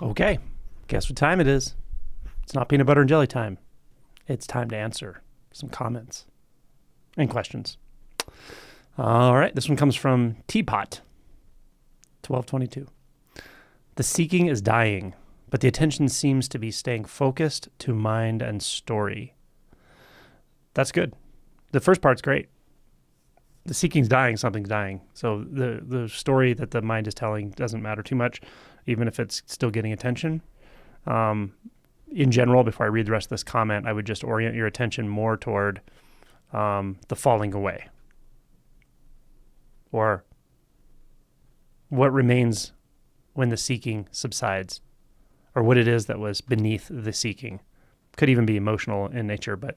Okay, guess what time it is? It's not peanut butter and jelly time. It's time to answer some comments and questions. All right, this one comes from Teapot, 1222. The seeking is dying, but the attention seems to be staying focused to mind and story. That's good. The first part's great. The seeking's dying, something's dying. So the story that the mind is telling doesn't matter too much, even if it's still getting attention. In general, before I read the rest of this comment, I would just orient your attention more toward the falling away, or what remains when the seeking subsides, or what it is that was beneath the seeking. Could even be emotional in nature, but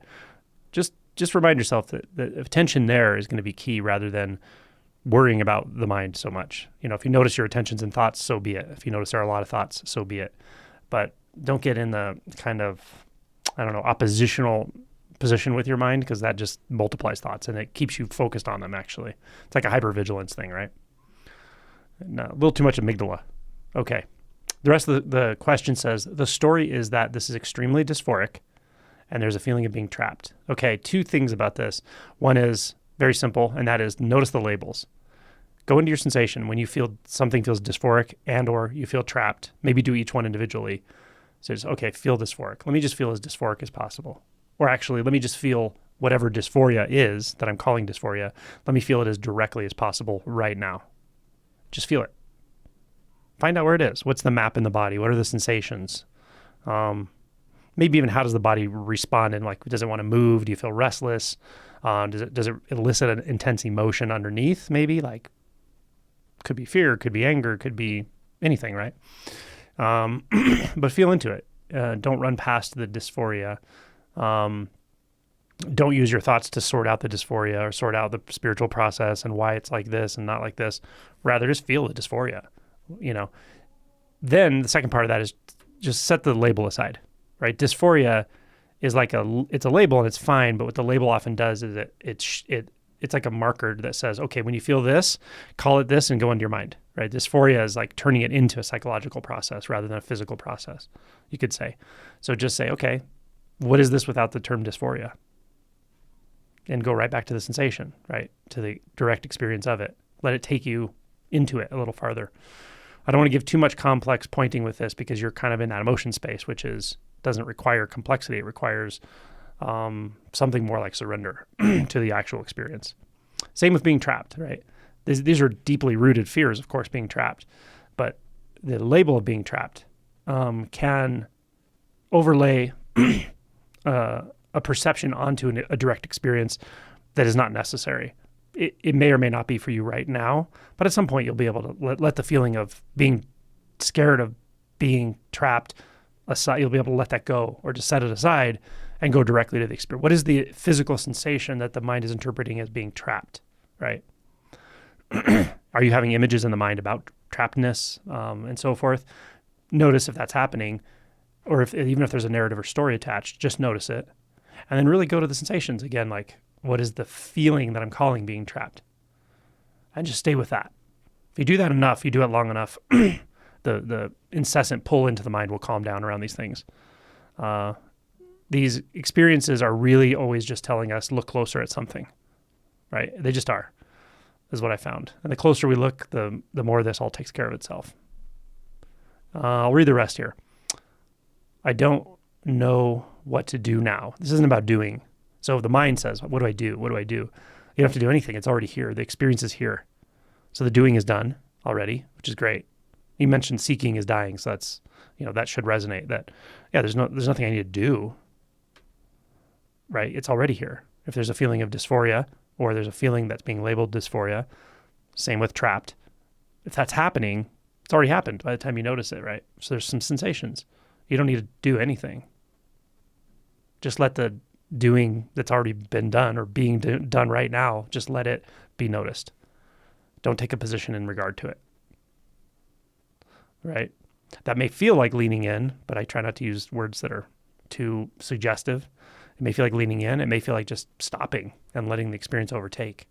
just remind yourself that the attention there is going to be key rather than worrying about the mind so much. If you notice your attentions and thoughts, so be it. If you notice there are a lot of thoughts, so be it. But don't get in the kind of, oppositional position with your mind, because that just multiplies thoughts and it keeps you focused on them, actually. It's like a hypervigilance thing, right? No, a little too much amygdala. Okay. The rest of the question says, the story is that this is extremely dysphoric and there's a feeling of being trapped. Okay, two things about this. One is very simple, and that is notice the labels. Go into your sensation when you feel something feels dysphoric and or you feel trapped. Maybe do each one individually. So just, okay, feel dysphoric. Let me just feel as dysphoric as possible. Or actually, let me just feel whatever dysphoria is that I'm calling dysphoria. Let me feel it as directly as possible right now. Just feel it. Find out where it is. What's the map in the body? What are the sensations? Maybe even how does the body respond? And does it want to move? Do you feel restless? Does it elicit an intense emotion underneath? Maybe could be fear, could be anger, could be anything, right? But feel into it. Don't run past the dysphoria. Don't use your thoughts to sort out the dysphoria or sort out the spiritual process and why it's like this and not like this. Rather, just feel the dysphoria. Then the second part of that is just set the label aside, right? Dysphoria is it's a label and it's fine, but what the label often does is it's like a marker that says, okay, when you feel this, call it this and go into your mind, right? Dysphoria is like turning it into a psychological process rather than a physical process, you could say. So just say, okay, what is this without the term dysphoria? And go right back to the sensation, right? To the direct experience of it. Let it take you into it a little farther. I don't want to give too much complex pointing with this because you're kind of in that emotion space, which doesn't require complexity. It requires something more like surrender to the actual experience. Same with being trapped, right? These are deeply rooted fears, of course, being trapped. But the label of being trapped can overlay a perception onto a direct experience that is not necessary. It may or may not be for you right now, but at some point you'll be able to let the feeling of being scared of being trapped aside. You'll be able to let that go or just set it aside and go directly to the experience. What is the physical sensation that the mind is interpreting as being trapped, right? Are you having images in the mind about trappedness and so forth? Notice if that's happening, or even if there's a narrative or story attached, just notice it. And then really go to the sensations again, what is the feeling that I'm calling being trapped? And just stay with that. If you do that enough, you do it long enough, the incessant pull into the mind will calm down around these things. These experiences are really always just telling us, look closer at something, right? They just are, is what I found. And the closer we look, the more this all takes care of itself. I'll read the rest here. I don't know what to do now. This isn't about doing. So if the mind says, what do I do? What do I do? You don't have to do anything. It's already here. The experience is here. So the doing is done already, which is great. You mentioned seeking is dying. So that's, that should resonate that, there's nothing I need to do, right? It's already here. If there's a feeling of dysphoria or there's a feeling that's being labeled dysphoria, same with trapped. If that's happening, it's already happened by the time you notice it, right? So there's some sensations. You don't need to do anything. Just let the doing that's already been done or being done right now, just let it be noticed. Don't take a position in regard to it, right? That may feel like leaning in, but I try not to use words that are too suggestive. It may feel like leaning in. It may feel like just stopping and letting the experience overtake.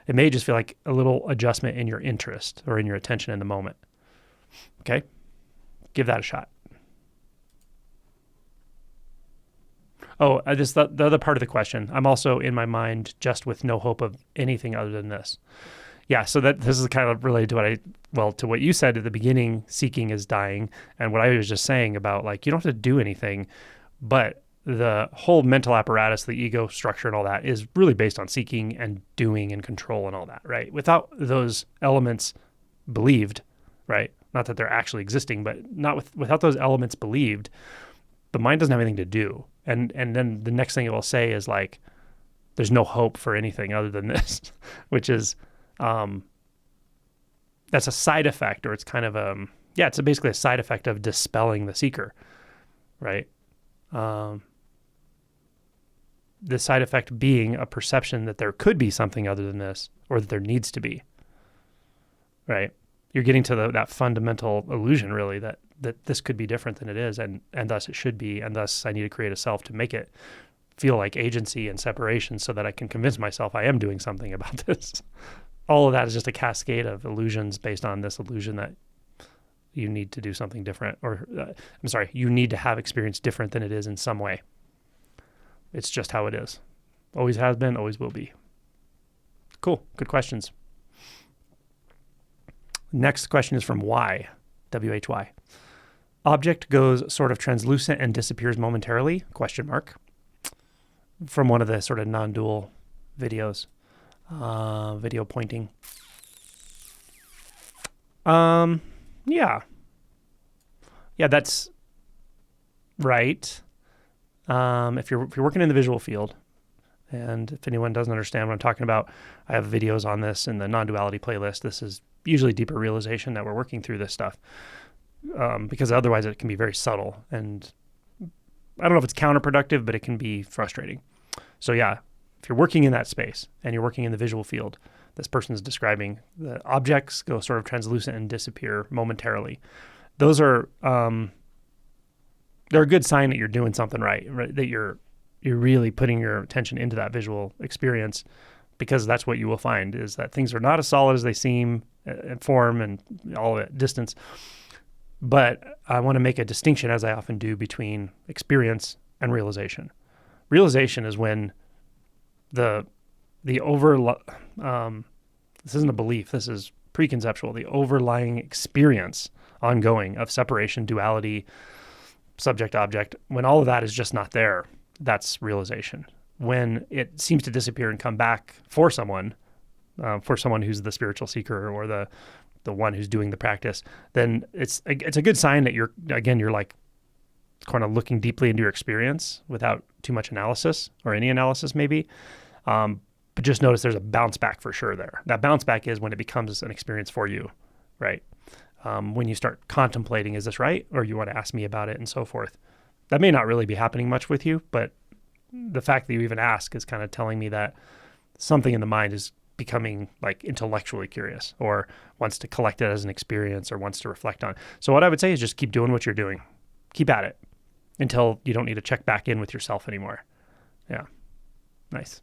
It may just feel like a little adjustment in your interest or in your attention in the moment. Okay? Give that a shot. Oh, the other part of the question, I'm also in my mind just with no hope of anything other than this. Yeah, so this is kind of related to to what you said at the beginning, seeking is dying, and what I was just saying about like, you don't have to do anything, but the whole mental apparatus, the ego structure and all that is really based on seeking and doing and control and all that, right? Without those elements believed, right? Not that they're actually existing, but without those elements believed, the mind doesn't have anything to do. And then the next thing it will say is like, there's no hope for anything other than this, which is, that's a side effect, or it's kind of it's basically a side effect of dispelling the seeker, right? The side effect being a perception that there could be something other than this, or that there needs to be, right? You're getting to that fundamental illusion, really, that this could be different than it is, and thus it should be, and thus I need to create a self to make it feel like agency and separation so that I can convince myself I am doing something about this. All of that is just a cascade of illusions based on this illusion that you need to do something different, or you need to have experience different than it is in some way. It's just how it is. Always has been, always will be. Cool. Good questions. Next question is from Y, W-H-Y. Object goes sort of translucent and disappears momentarily, ? From one of the sort of non-dual videos, video pointing. Yeah, that's right. If you're working in the visual field, and if anyone doesn't understand what I'm talking about, I have videos on this in the non-duality playlist. This is usually deeper realization that we're working through this stuff, because otherwise it can be very subtle, and I don't know if it's counterproductive, but it can be frustrating. So yeah, if you're working in that space and you're working in the visual field, this person is describing the objects go sort of translucent and disappear momentarily. Those are they're a good sign that you're doing something right? That you're really putting your attention into that visual experience, because that's what you will find is that things are not as solid as they seem in form and all of it, distance. But I want to make a distinction, as I often do, between experience and realization. Realization is when this isn't a belief, this is preconceptual, the overlying experience ongoing of separation, duality, subject, object, when all of that is just not there, that's realization. When it seems to disappear and come back for someone who's the spiritual seeker or the one who's doing the practice, then it's a good sign that you're like kind of looking deeply into your experience without too much analysis, or any analysis maybe. But just notice there's a bounce back for sure there. That bounce back is when it becomes an experience for you, right? When you start contemplating, is this right? Or you want to ask me about it and so forth. That may not really be happening much with you, but the fact that you even ask is kind of telling me that something in the mind is becoming like intellectually curious, or wants to collect it as an experience, or wants to reflect on it. So what I would say is just keep doing what you're doing. Keep at it until you don't need to check back in with yourself anymore. Yeah. Nice.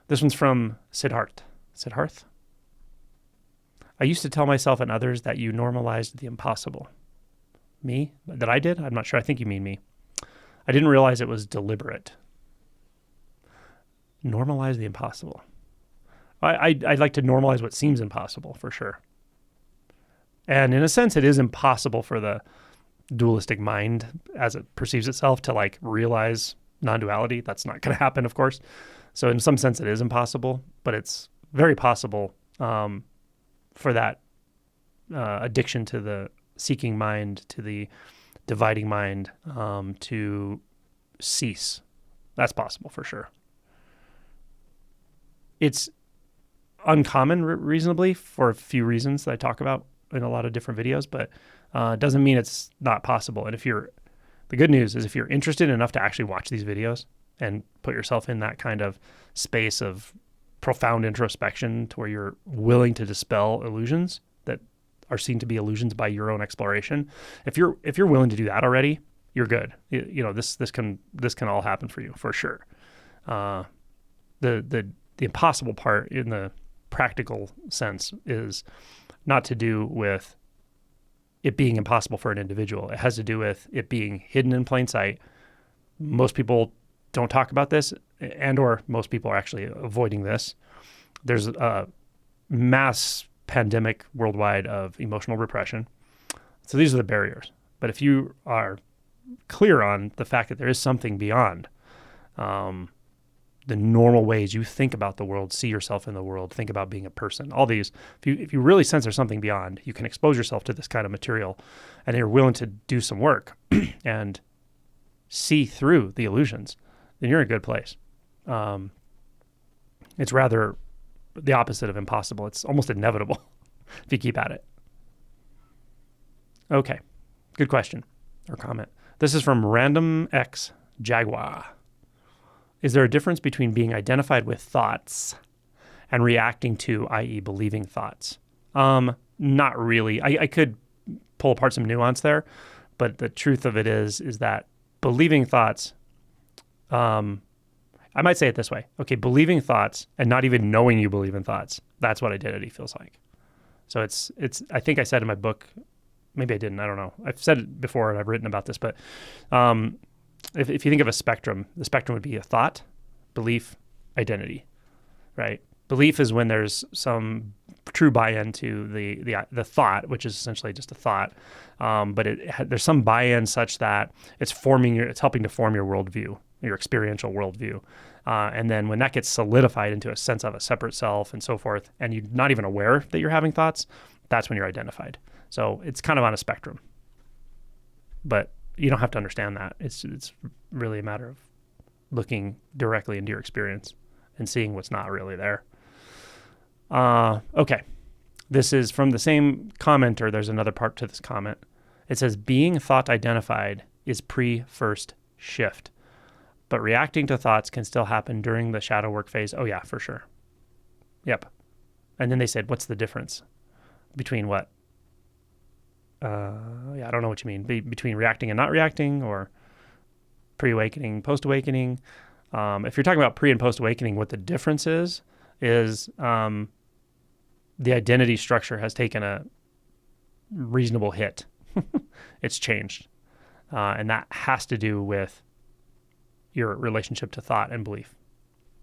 This one's from Siddharth. Siddharth? I used to tell myself and others that you normalized the impossible. Me? That I did? I'm not sure. I think you mean me. I didn't realize it was deliberate. Normalize the impossible. I'd like to normalize what seems impossible, for sure. And in a sense, it is impossible for the dualistic mind as it perceives itself to like realize non-duality. That's not going to happen, of course. So in some sense, it is impossible, but it's very possible for that addiction to the seeking mind, to the dividing mind, to cease. That's possible for sure. It's uncommon reasonably for a few reasons that I talk about in a lot of different videos, but it doesn't mean it's not possible. And the good news is if you're interested enough to actually watch these videos and put yourself in that kind of space of profound introspection to where you're willing to dispel illusions that are seen to be illusions by your own exploration. If you're willing to do that already, you're good. This can all happen for you for sure. The impossible part in the practical sense is not to do with it being impossible for an individual. It has to do with it being hidden in plain sight. Most people don't talk about this, and or most people are actually avoiding this. There's a mass pandemic worldwide of emotional repression. So these are the barriers. But if you are clear on the fact that there is something beyond the normal ways you think about the world, see yourself in the world, think about being a person, all these, if you really sense there's something beyond, you can expose yourself to this kind of material, and you're willing to do some work and see through the illusions, then you're in a good place. It's rather the opposite of impossible. It's almost inevitable if you keep at it. Okay, good question or comment. This is from Random X Jaguar. Is there a difference between being identified with thoughts and reacting to, i.e. believing thoughts? Not really. I could pull apart some nuance there, but the truth of it is that believing thoughts, I might say it this way. Okay, believing thoughts and not even knowing you believe in thoughts, that's what identity feels like. So it's. I think I said in my book, maybe I didn't, I don't know. I've said it before and I've written about this, but if you think of a spectrum, the spectrum would be a thought, belief, identity, right? Belief is when there's some true buy-in to the thought, which is essentially just a thought, but there's some buy-in such that it's helping to form your worldview, your experiential worldview. And then when that gets solidified into a sense of a separate self and so forth, and you're not even aware that you're having thoughts, that's when you're identified. So it's kind of on a spectrum, but you don't have to understand that. It's really a matter of looking directly into your experience and seeing what's not really there. Okay. This is from the same commenter. There's another part to this comment. It says, being thought identified is pre-first shift, but reacting to thoughts can still happen during the shadow work phase. Oh yeah, for sure. Yep. And then they said, what's the difference between what? I don't know what you mean. Between reacting and not reacting, or pre-awakening, post-awakening. If you're talking about pre and post-awakening, what the difference is the identity structure has taken a reasonable hit. It's changed. And that has to do with your relationship to thought and belief.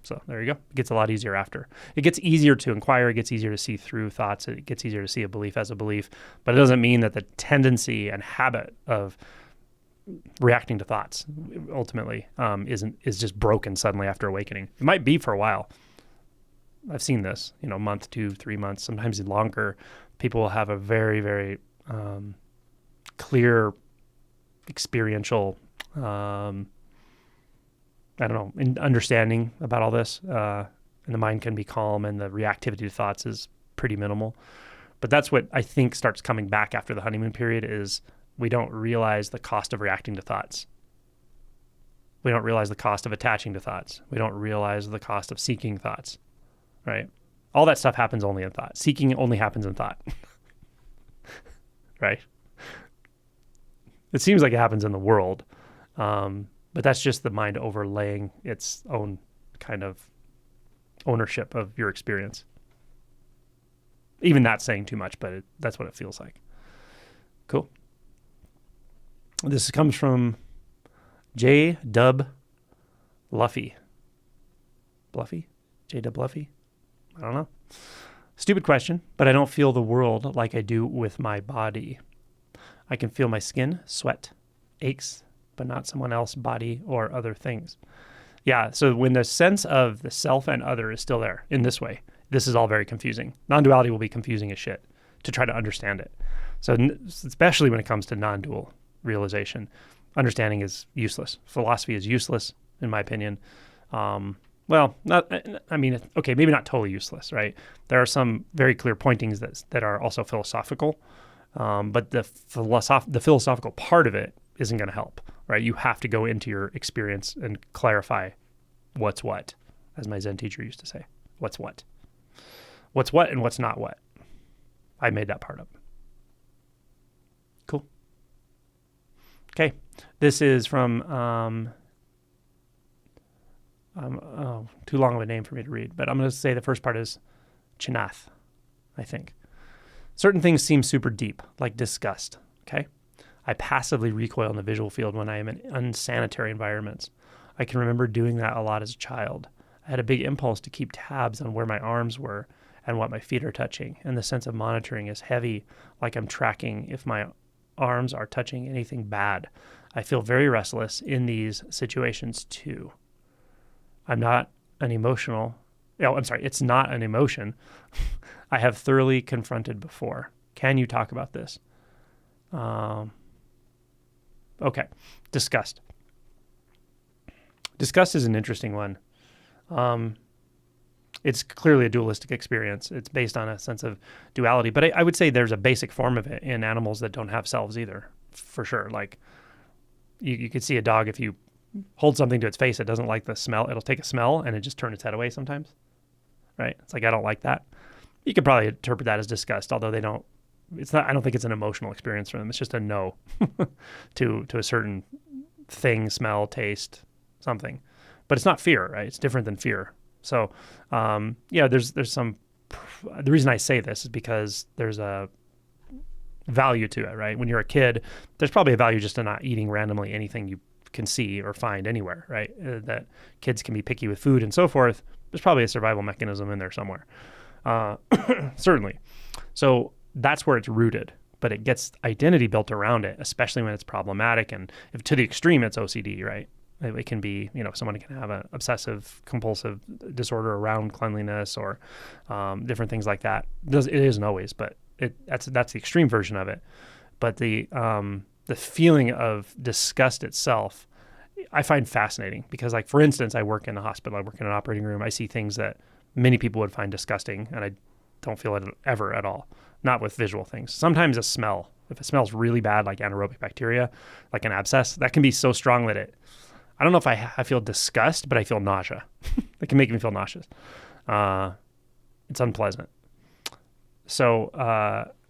So there you go. It gets a lot easier after. It gets easier to inquire. It gets easier to see through thoughts. It gets easier to see a belief as a belief. But it doesn't mean that the tendency and habit of reacting to thoughts ultimately is just broken suddenly after awakening. It might be for a while. I've seen this, a month, 2, 3 months, sometimes longer. People will have a very, very clear experiential understanding about all this, and the mind can be calm and the reactivity to thoughts is pretty minimal. But that's what I think starts coming back after the honeymoon period is we don't realize the cost of reacting to thoughts. We don't realize the cost of attaching to thoughts. We don't realize the cost of seeking thoughts, right? All that stuff happens only in thought. Seeking only happens in thought, right? It seems like it happens in the world, but that's just the mind overlaying its own kind of ownership of your experience. Even that's saying too much, but that's what it feels like. Cool. This comes from J. Dub Luffy. Bluffy? J. Dub Luffy? I don't know. Stupid question, but I don't feel the world like I do with my body. I can feel my skin, sweat, aches, but not someone else's body or other things. Yeah, so when the sense of the self and other is still there in this way, this is all very confusing. Non-duality will be confusing as shit to try to understand it. So especially when it comes to non-dual realization, understanding is useless. Philosophy is useless, in my opinion. Maybe not totally useless, right? There are some very clear pointings that are also philosophical, but the philosophical part of it isn't going to help, right? You have to go into your experience and clarify what's what, as my Zen teacher used to say. What's what? What's what and what's not what? I made that part up. Cool. Okay. This is from, too long of a name for me to read, but I'm going to say the first part is Chinath, I think. Certain things seem super deep, like disgust. Okay. I passively recoil in the visual field when I am in unsanitary environments. I can remember doing that a lot as a child. I had a big impulse to keep tabs on where my arms were and what my feet are touching, and the sense of monitoring is heavy, like I'm tracking if my arms are touching anything bad. I feel very restless in these situations too. I'm not an emotional, oh, I'm sorry, it's not an emotion I have thoroughly confronted before. Can you talk about this? Okay, disgust. Disgust is an interesting one. It's clearly a dualistic experience. It's based on a sense of duality, but I would say there's a basic form of it in animals that don't have selves either, for sure. Like you could see a dog, if you hold something to its face, it doesn't like the smell. It'll take a smell and it just turn its head away sometimes, right? It's like, I don't like that. You could probably interpret that as disgust, although they don't, it's not, I don't think it's an emotional experience for them. It's just a no to a certain thing, smell, taste, something. But it's not fear, right? It's different than fear. So, there's some, the reason I say this is because there's a value to it, right? When you're a kid, there's probably a value just to not eating randomly anything you can see or find anywhere, right? That kids can be picky with food and so forth. There's probably a survival mechanism in there somewhere. Certainly. So that's where it's rooted, but it gets identity built around it, especially when it's problematic. And if to the extreme, it's OCD, right? It can be, someone can have an obsessive compulsive disorder around cleanliness or different things like that. It isn't always, but that's the extreme version of it. But the feeling of disgust itself, I find fascinating because, like, for instance, I work in a hospital, I work in an operating room. I see things that many people would find disgusting, and I don't feel it ever at all. Not with visual things. Sometimes a smell, if it smells really bad, like anaerobic bacteria, like an abscess, that can be so strong that I don't know if I feel disgust, but I feel nausea. It can make me feel nauseous. It's unpleasant. So,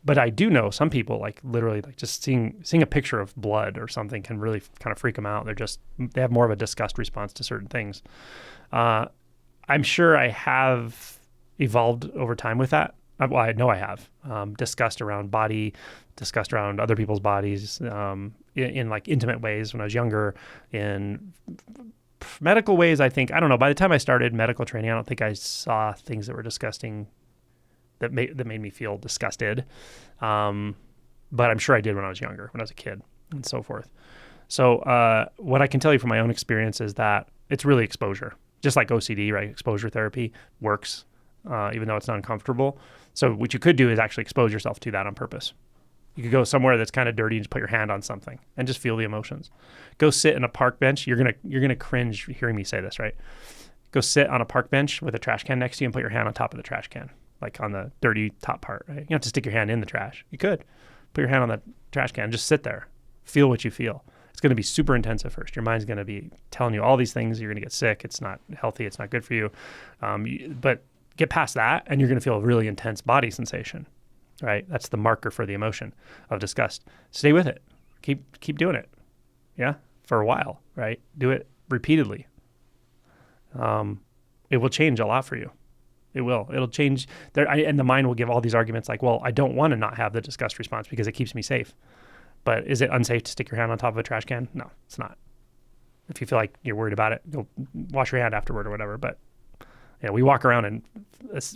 but I do know some people, like literally, like just seeing a picture of blood or something can really kind of freak them out. They have more of a disgust response to certain things. I'm sure I have evolved over time with that. Well, I know I have. Disgust around body, disgust around other people's bodies, in like intimate ways when I was younger. In medical ways, I think, I don't know, by the time I started medical training, I don't think I saw things that were disgusting that made me feel disgusted. But I'm sure I did when I was younger, when I was a kid and so forth. So what I can tell you from my own experience is that it's really exposure. Just like OCD, right? Exposure therapy works, even though it's not uncomfortable. So what you could do is actually expose yourself to that on purpose. You could go somewhere that's kind of dirty and just put your hand on something and just feel the emotions. Go sit in a park bench. You're gonna cringe hearing me say this, right? Go sit on a park bench with a trash can next to you and put your hand on top of the trash can, like on the dirty top part, right? You don't have to stick your hand in the trash. You could put your hand on the trash can, just sit there, feel what you feel. It's going to be super intense at first. Your mind's going to be telling you all these things. You're going to get sick. It's not healthy. It's not good for you. But get past that, and you're going to feel a really intense body sensation, right? That's the marker for the emotion of disgust. Stay with it. Keep doing it, yeah, for a while, right? Do it repeatedly. It will change a lot for you. It will. It'll change. And the mind will give all these arguments like, well, I don't want to not have the disgust response because it keeps me safe. But is it unsafe to stick your hand on top of a trash can? No, it's not. If you feel like you're worried about it, go wash your hand afterward or whatever. But we walk around in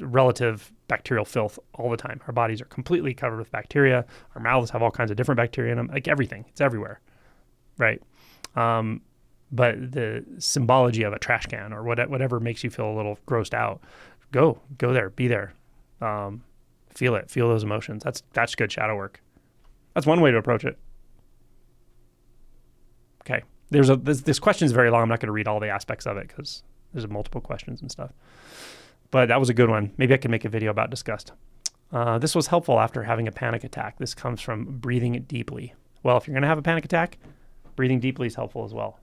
relative bacterial filth all the time. Our bodies are completely covered with bacteria. Our mouths have all kinds of different bacteria in them. Like everything, it's everywhere, right? But the symbology of a trash can or whatever makes you feel a little grossed out, go there, be there, feel it, feel those emotions. That's good shadow work. That's one way to approach it. Okay. This question is very long. I'm not going to read all the aspects of it because there's multiple questions and stuff. But that was a good one. Maybe I can make a video about disgust. This was helpful after having a panic attack. This comes from breathing it deeply. Well, if you're going to have a panic attack, breathing deeply is helpful as well.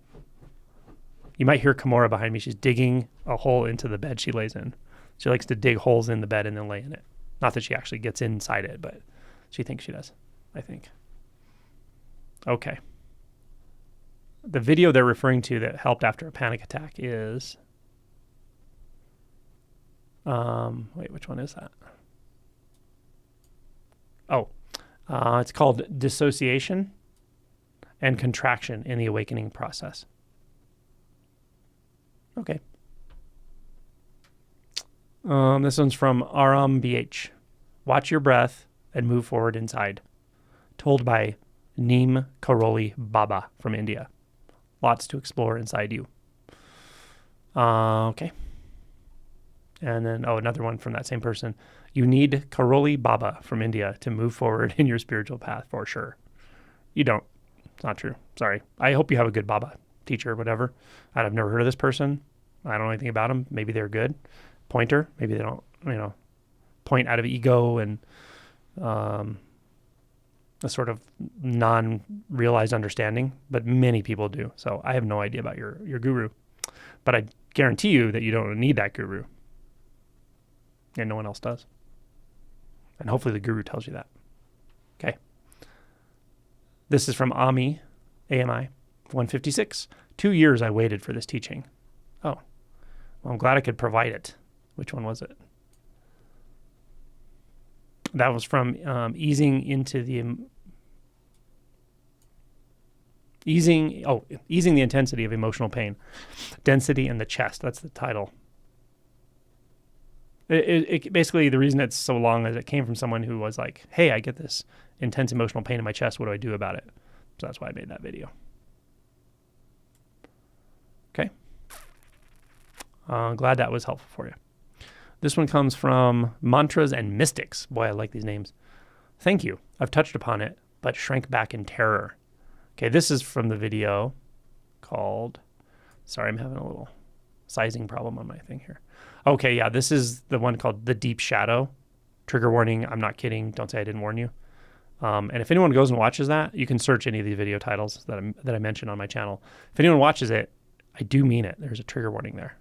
You might hear Kimura behind me. She's digging a hole into the bed she lays in. She likes to dig holes in the bed and then lay in it. Not that she actually gets inside it, but she thinks she does, I think. Okay. The video they're referring to that helped after a panic attack is... wait, which one is that? Oh, It's called Dissociation and Contraction in the Awakening Process. Okay. This one's from Aram BH. Watch your breath and move forward inside. Told by Neem Karoli Baba from India. Lots to explore inside you. Okay. And then, another one from that same person. You need Karoli Baba from India to move forward in your spiritual path for sure. You don't. It's not true. Sorry. I hope you have a good Baba teacher or whatever. I've never heard of this person. I don't know anything about them. Maybe they're good. Pointer. Maybe they don't, point out of ego and a sort of non-realized understanding, but many people do. So I have no idea about your guru, but I guarantee you that you don't need that guru, and no one else does. And hopefully the guru tells you that. Okay. This is from AMI 156. 2 years I waited for this teaching. Oh, well, I'm glad I could provide it. Which one was it? That was from easing the intensity of emotional pain, density in the chest. That's the title. It basically, the reason it's so long is it came from someone who was like, hey, I get this intense emotional pain in my chest. What do I do about it? So that's why I made that video. Okay. Glad that was helpful for you. This one comes from Mantras and Mystics. Boy, I like these names. Thank you. I've touched upon it, but shrank back in terror. Okay, this is from the video called... Sorry, I'm having a little sizing problem on my thing here. Okay, yeah, this is the one called The Deep Shadow. Trigger warning, I'm not kidding. Don't say I didn't warn you. And if anyone goes and watches that, you can search any of the video titles that I mentioned on my channel. If anyone watches it, I do mean it. There's a trigger warning there.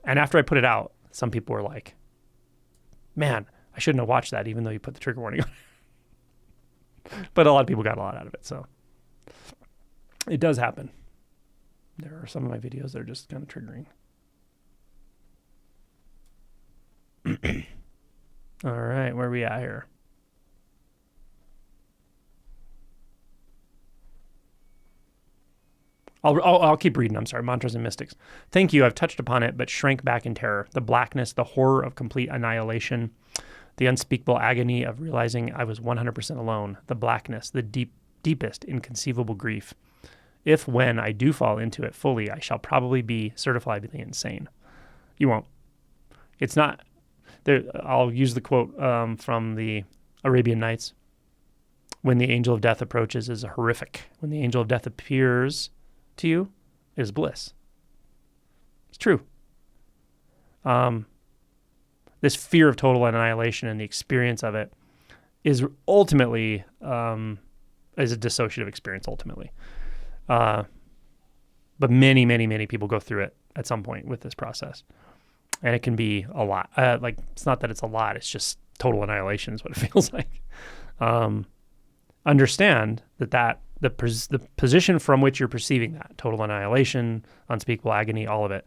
And after I put it out, some people were like, man, I shouldn't have watched that even though you put the trigger warning on. But a lot of people got a lot out of it, so it does happen. There are some of my videos that are just kind of triggering. All right, where are we at here? I'll keep reading. I'm sorry. Mantras and Mystics. Thank you. I've touched upon it, but shrank back in terror. The blackness, the horror of complete annihilation, the unspeakable agony of realizing I was 100% alone, the blackness, the deepest inconceivable grief. If when I do fall into it fully, I shall probably be certifiably insane. You won't. It's not. There. I'll use the quote from the Arabian Nights. When the angel of death approaches is horrific. When the angel of death appears to you, it is bliss. It's true. This fear of total annihilation and the experience of it is ultimately is a dissociative experience ultimately. But many, many, many people go through it at some point with this process. And it can be a lot. It's not that it's a lot, it's just total annihilation is what it feels like. Understand that the position from which you're perceiving that, total annihilation, unspeakable agony, all of it,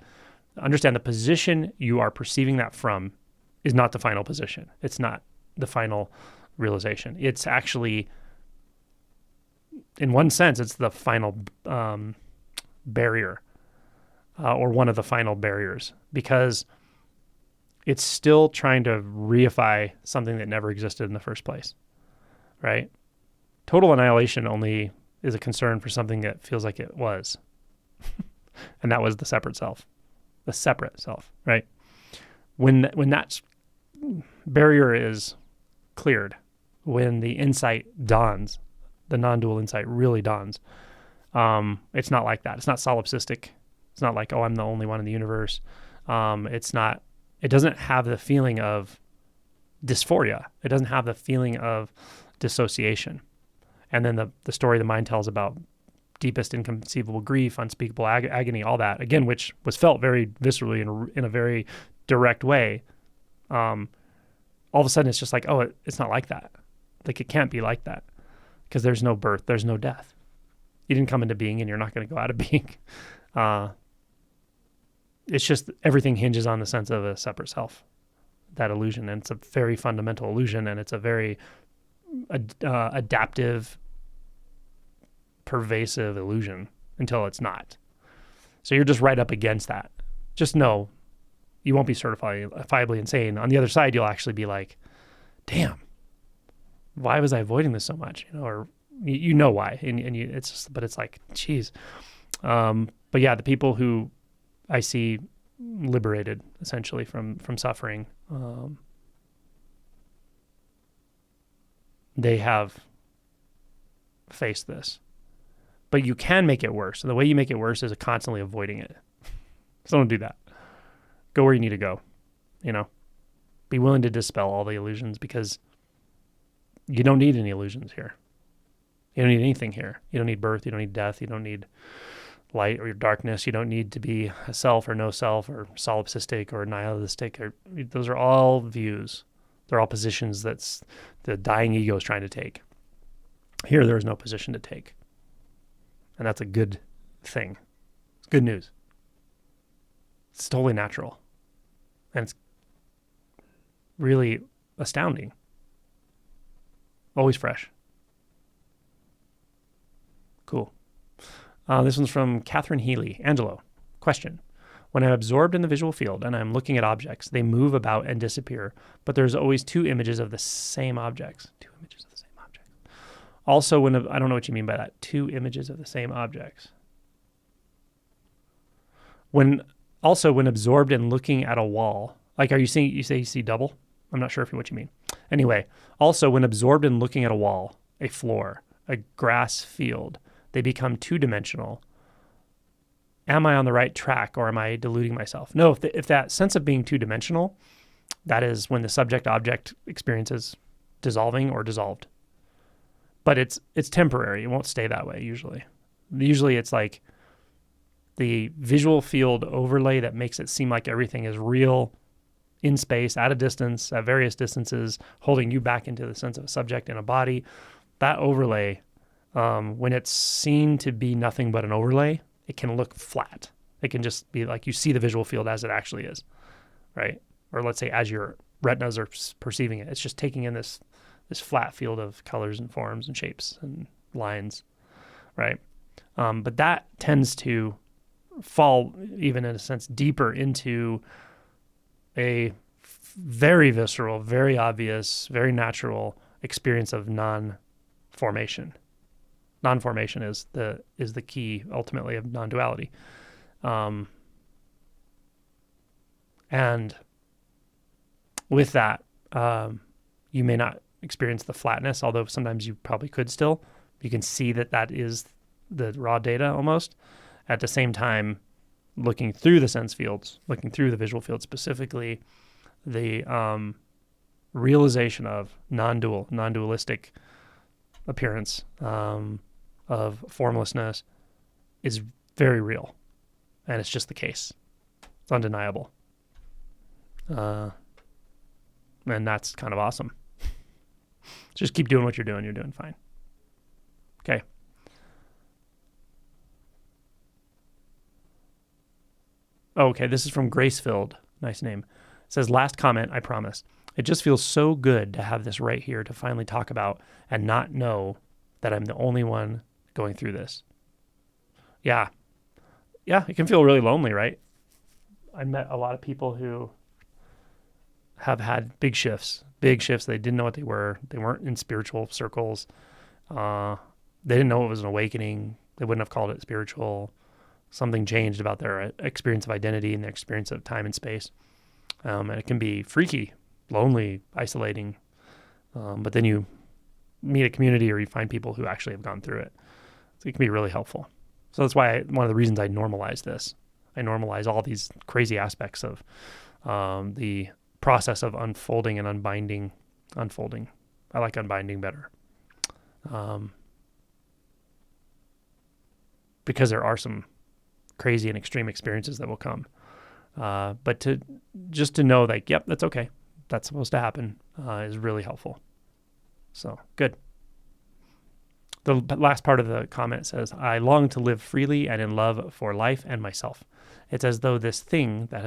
understand the position you are perceiving that from is not the final position. It's not the final realization. It's actually, in one sense, it's the final barrier or one of the final barriers, because it's still trying to reify something that never existed in the first place, right? Total annihilation only is a concern for something that feels like it was. And that was the separate self, right? When that barrier is cleared, when the insight dawns, the non-dual insight really dawns, it's not like that. It's not solipsistic. It's not like, oh, I'm the only one in the universe. It doesn't have the feeling of dysphoria. It doesn't have the feeling of dissociation. And then the story the mind tells about deepest inconceivable grief, unspeakable agony, all that, again, which was felt very viscerally in a very direct way. All of a sudden it's just like, oh, it's not like that. Like, it can't be like that because there's no birth, there's no death. You didn't come into being and you're not going to go out of being. It's just everything hinges on the sense of a separate self, that illusion. And it's a very fundamental illusion, and it's a very adaptive, pervasive illusion until it's not. So you're just right up against that. Just know you won't be certifiably insane. On the other side, you'll actually be like, damn, why was I avoiding this so much? Or you know why. But it's like, geez. But yeah, the people who I see liberated essentially from suffering, they have faced this. But you can make it worse. And the way you make it worse is constantly avoiding it. So don't do that. Go where you need to go. Be willing to dispel all the illusions, because you don't need any illusions here. You don't need anything here. You don't need birth. You don't need death. You don't need light or darkness. You don't need to be a self or no self or solipsistic or nihilistic. Those are all views. They're all positions that's the dying ego is trying to take. Here, there is no position to take. And that's a good thing. It's good news. It's totally natural. And it's really astounding. Always fresh. Cool. This one's from Catherine Healy. Angelo, question. When I'm absorbed in the visual field and I'm looking at objects, they move about and disappear, but there's always two images of the same objects. Two images of the same object. Also, I don't know what you mean by that. Two images of the same objects. When absorbed in looking at a wall, like you say you see double? I'm not sure what you mean. Anyway, also when absorbed in looking at a wall, a floor, a grass field, they become two-dimensional. Am I on the right track, or am I deluding myself? No, if that sense of being two-dimensional, that is when the subject-object experience is dissolving or dissolved. But it's temporary. It won't stay that way usually. Usually it's like the visual field overlay that makes it seem like everything is real in space, at a distance, at various distances, holding you back into the sense of a subject in a body. That overlay, when it's seen to be nothing but an overlay, it can look flat. It can just be like you see the visual field as it actually is, right? Or let's say as your retinas are perceiving it, it's just taking in this flat field of colors and forms and shapes and lines, right? But that tends to fall, even in a sense, deeper into a very visceral, very obvious, very natural experience of non-formation. Non-formation is the key, ultimately, of non-duality. And with that, you may not experience the flatness, although sometimes you probably could still. You can see that is the raw data almost. At the same time, looking through the sense fields, looking through the visual field specifically, the realization of non-dualistic appearance of formlessness is very real, and it's just the case. It's undeniable, and that's kind of awesome. Just keep doing what you're doing. You're doing fine. Okay. Okay, this is from Gracefield. Nice name. It says, last comment, I promise. It just feels so good to have this right here to finally talk about and not know that I'm the only one going through this. Yeah. Yeah, it can feel really lonely, right? I met a lot of people who have had big shifts. They didn't know what they were. They weren't in spiritual circles. They didn't know it was an awakening. They wouldn't have called it spiritual. Something changed about their experience of identity and their experience of time and space. And it can be freaky, lonely, isolating. But then you meet a community or you find people who actually have gone through it. So it can be really helpful. So that's why one of the reasons I normalize this. I normalize all these crazy aspects of the process of unfolding and unbinding. Unfolding. I like unbinding better. Because there are some crazy and extreme experiences that will come. But to know like, yep, that's okay. That's supposed to happen is really helpful. So good. The last part of the comment says, I long to live freely and in love for life and myself. It's as though this thing that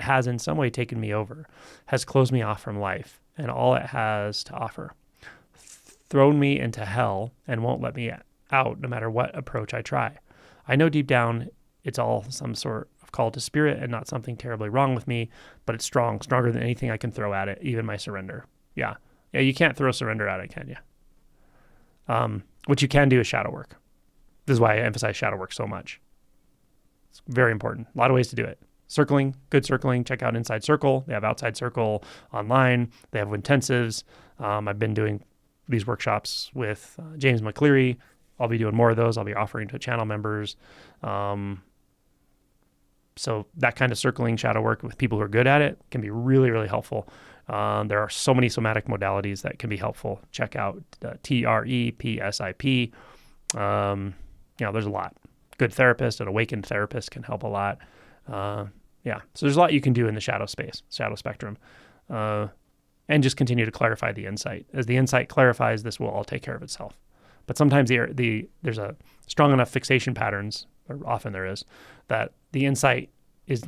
has in some way taken me over, has closed me off from life and all it has to offer. thrown me into hell and won't let me out no matter what approach I try. I know deep down it's all some sort of call to spirit and not something terribly wrong with me, but it's stronger than anything I can throw at it, even my surrender. Yeah, you can't throw surrender at it, can you? What you can do is shadow work. This is why I emphasize shadow work so much. It's very important. A lot of ways to do it. Circling, good circling. Check out Inside Circle. They have Outside Circle online. They have intensives. I've been doing these workshops with James McCleary. I'll be doing more of those. I'll be offering to channel members. So that kind of circling shadow work with people who are good at it can be really, really helpful. There are so many somatic modalities that can be helpful. Check out TREPSIP. There's a lot. Good therapist, an awakened therapist can help a lot. So there's a lot you can do in the shadow space, shadow spectrum, and just continue to clarify the insight. As the insight clarifies, this will all take care of itself. But sometimes there's a strong enough fixation patterns, or often there is, that the insight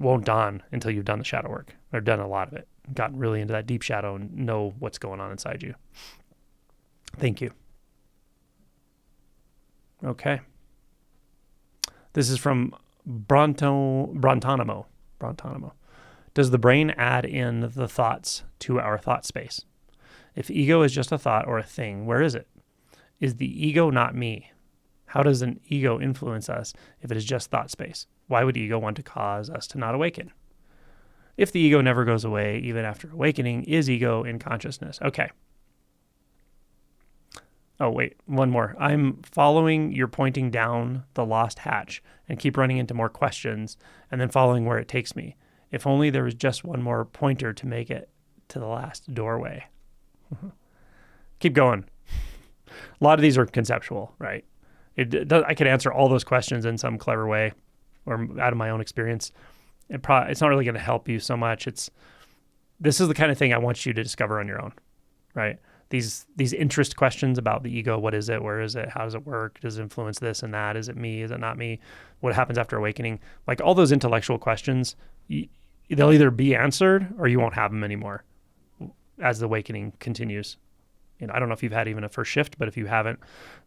won't dawn until you've done the shadow work, or done a lot of it, gotten really into that deep shadow and know what's going on inside you. Thank you. Okay. This is from Brontonimo. Does the brain add in the thoughts to our thought space? If ego is just a thought or a thing, where is it? Is the ego not me? How does an ego influence us if it is just thought space? Why would ego want to cause us to not awaken? If the ego never goes away, even after awakening, is ego in consciousness? Okay. Oh, wait, one more. I'm following your pointing down the lost hatch and keep running into more questions and then following where it takes me. If only there was just one more pointer to make it to the last doorway. Keep going. A lot of these are conceptual, right? I could answer all those questions in some clever way or out of my own experience. It's not really going to help you so much. This is the kind of thing I want you to discover on your own, right? These interest questions about the ego, what is it, where is it, how does it work, does it influence this and that, is it me, is it not me, what happens after awakening, like all those intellectual questions, they'll either be answered or you won't have them anymore as the awakening continues. I don't know if you've had even a first shift, but if you haven't,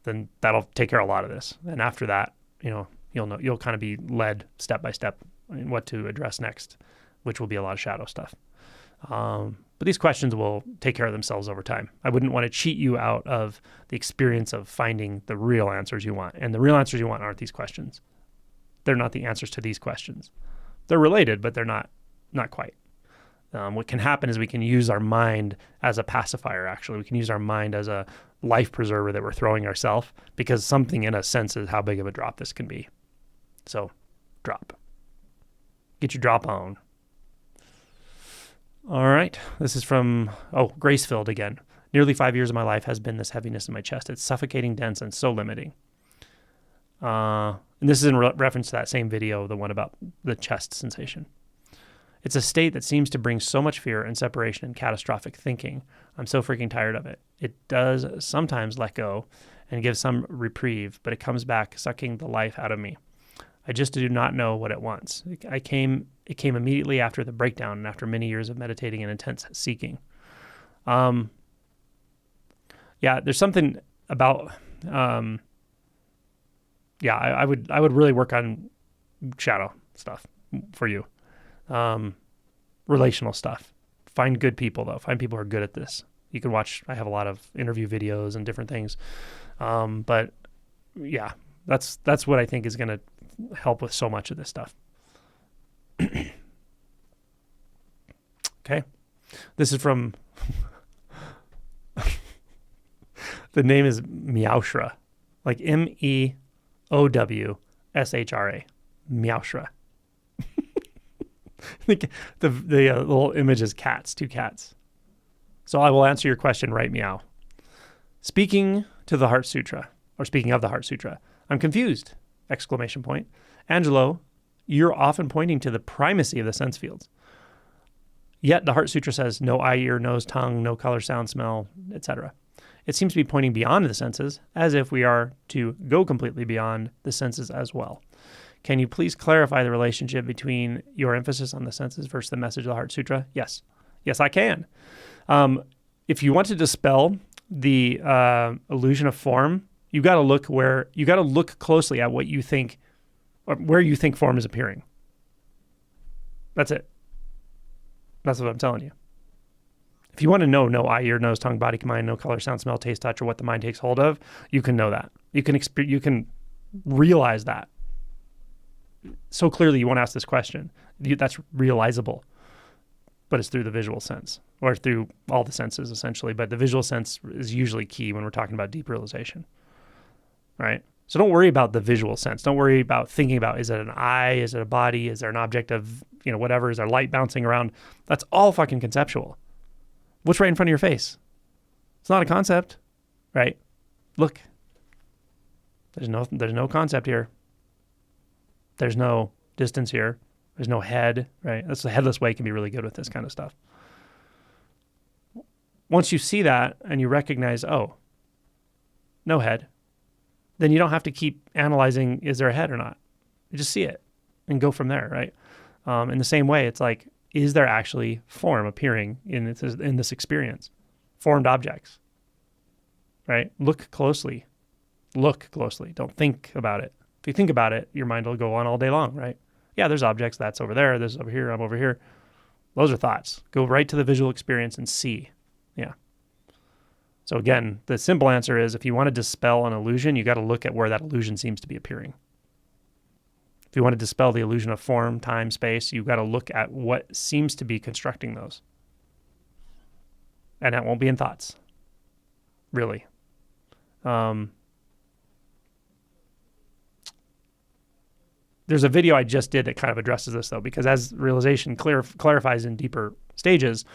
then that'll take care of a lot of this. And after that, you'll kind of be led step by step in what to address next, which will be a lot of shadow stuff. But these questions will take care of themselves over time. I wouldn't want to cheat you out of the experience of finding the real answers you want. And the real answers you want aren't these questions. They're not the answers to these questions. They're related, but they're not quite. What can happen is we can use our mind as a pacifier, actually. We can use our mind as a life preserver that we're throwing ourselves because something in us senses how big of a drop this can be. So, drop. Get your drop on. All right. This is from, Grace-filled again. Nearly 5 years of my life has been this heaviness in my chest. It's suffocating, dense, and so limiting. And this is in reference to that same video, the one about the chest sensation. It's a state that seems to bring so much fear and separation and catastrophic thinking. I'm so freaking tired of it. It does sometimes let go and give some reprieve, but it comes back sucking the life out of me. I just do not know what it wants. It came immediately after the breakdown and after many years of meditating and intense seeking. There's something about, I would really work on shadow stuff for you. Relational stuff. Find good people though. Find people who are good at this. You can watch, I have a lot of interview videos and different things. But yeah, that's what I think is going to help with so much of this stuff. Okay. This is from, the name is Meowshra, like Meowshra, Meowshra. The little image is cats, two cats. So I will answer your question right meow. Speaking of the Heart Sutra, I'm confused! ! Angelo, you're often pointing to the primacy of the sense fields. Yet the Heart Sutra says no eye, ear, nose, tongue, no color, sound, smell, etc. It seems to be pointing beyond the senses, as if we are to go completely beyond the senses as well. Can you please clarify the relationship between your emphasis on the senses versus the message of the Heart Sutra? Yes, I can. If you want to dispel the illusion of form, you got to look closely at what you think, or where you think form is appearing. That's it. That's what I'm telling you. If you want to know no eye, ear, nose, tongue, body, mind, no color, sound, smell, taste, touch, or what the mind takes hold of, you can know that. You can realize that. So clearly you won't ask this question. That's realizable. But it's through the visual sense, or through all the senses essentially. But the visual sense is usually key when we're talking about deep realization, right? So don't worry about the visual sense. Don't worry about thinking about, is it an eye? Is it a body? Is there an object of, whatever? Is there light bouncing around? That's all fucking conceptual. What's right in front of your face? It's not a concept, right? Look, there's no concept here. There's no distance here. There's no head, right? That's the headless way can be really good with this kind of stuff. Once you see that and you recognize, oh, no head, then you don't have to keep analyzing, is there a head or not? You just see it and go from there, right? In the same way, it's like, is there actually form appearing in this experience? Formed objects, right? Look closely. Look closely. Don't think about it. If you think about it, your mind will go on all day long, right? Yeah, there's objects. That's over there. This is over here. I'm over here. Those are thoughts. Go right to the visual experience and see. Yeah. So again, the simple answer is, if you want to dispel an illusion, you got to look at where that illusion seems to be appearing. If you want to dispel the illusion of form, time, space, you got to look at what seems to be constructing those. And that won't be in thoughts, really. There's a video I just did that kind of addresses this, though, because as realization clarifies in deeper stages,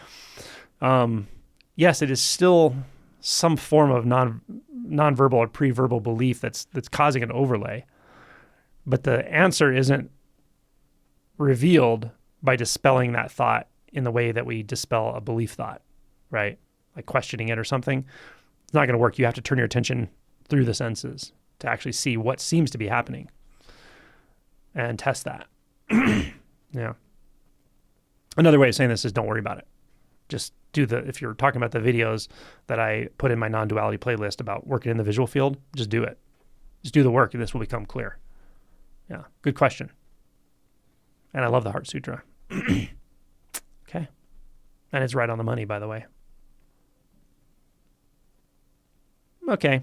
yes, it is still some form of nonverbal or pre-verbal belief that's causing an overlay, but the answer isn't revealed by dispelling that thought in the way that we dispel a belief thought, right? Like questioning it or something. It's not going to work. You have to turn your attention through the senses to actually see what seems to be happening and test that. Yeah. Another way of saying this is, don't worry about it. Just if you're talking about the videos that I put in my non-duality playlist about working in the visual field, just do it. Just do the work and this will become clear. Yeah. Good question. And I love the Heart Sutra. Okay. And it's right on the money, by the way. Okay.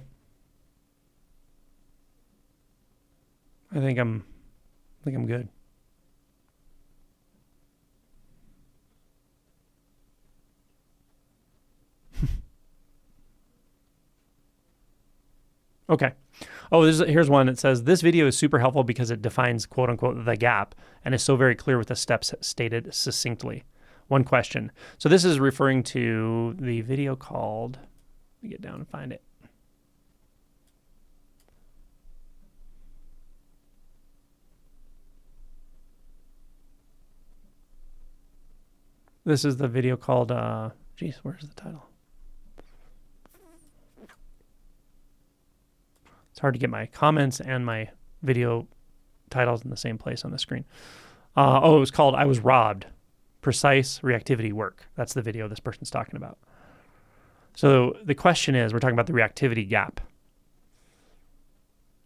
I think I'm good. Okay. Oh, here's one that says, this video is super helpful because it defines, quote unquote, the gap and is so very clear with the steps stated succinctly. One question. So this is referring to the video called, let me get down and find it. This is the video called, where's the title? It's hard to get my comments and my video titles in the same place on the screen. It was called I Was Robbed, Precise Reactivity Work. That's the video this person's talking about. So the question is, we're talking about the reactivity gap.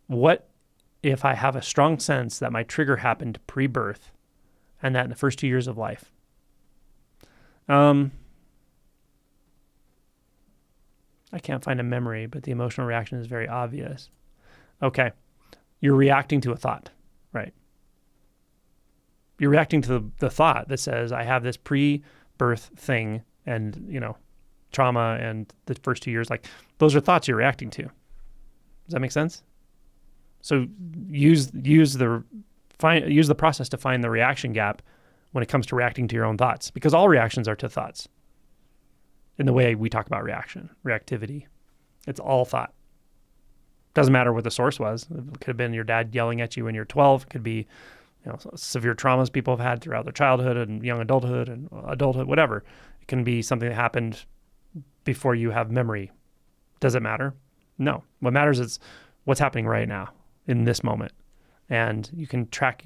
What if I have a strong sense that my trigger happened pre-birth and that in the first 2 years of life? I can't find a memory, but the emotional reaction is very obvious. Okay. You're reacting to a thought, right? You're reacting to the thought that says, I have this pre-birth thing and, trauma and the first 2 years, like those are thoughts you're reacting to. Does that make sense? So use the process to find the reaction gap when it comes to reacting to your own thoughts, because all reactions are to thoughts. In the way we talk about reactivity, it's all thought. Doesn't matter what the source was. It could have been your dad yelling at you when you're 12. It could be, severe traumas people have had throughout their childhood and young adulthood and adulthood, whatever. It can be something that happened before you have memory. Does it matter? No. What matters is what's happening right now in this moment. And you can track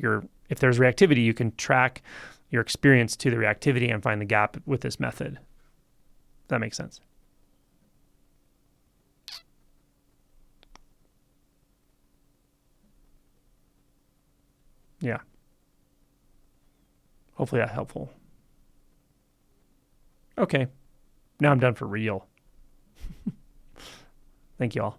if there's reactivity, you can track your experience to the reactivity and find the gap with this method. That makes sense. Yeah. Hopefully that's helpful. Okay. Now I'm done for real. Thank you all.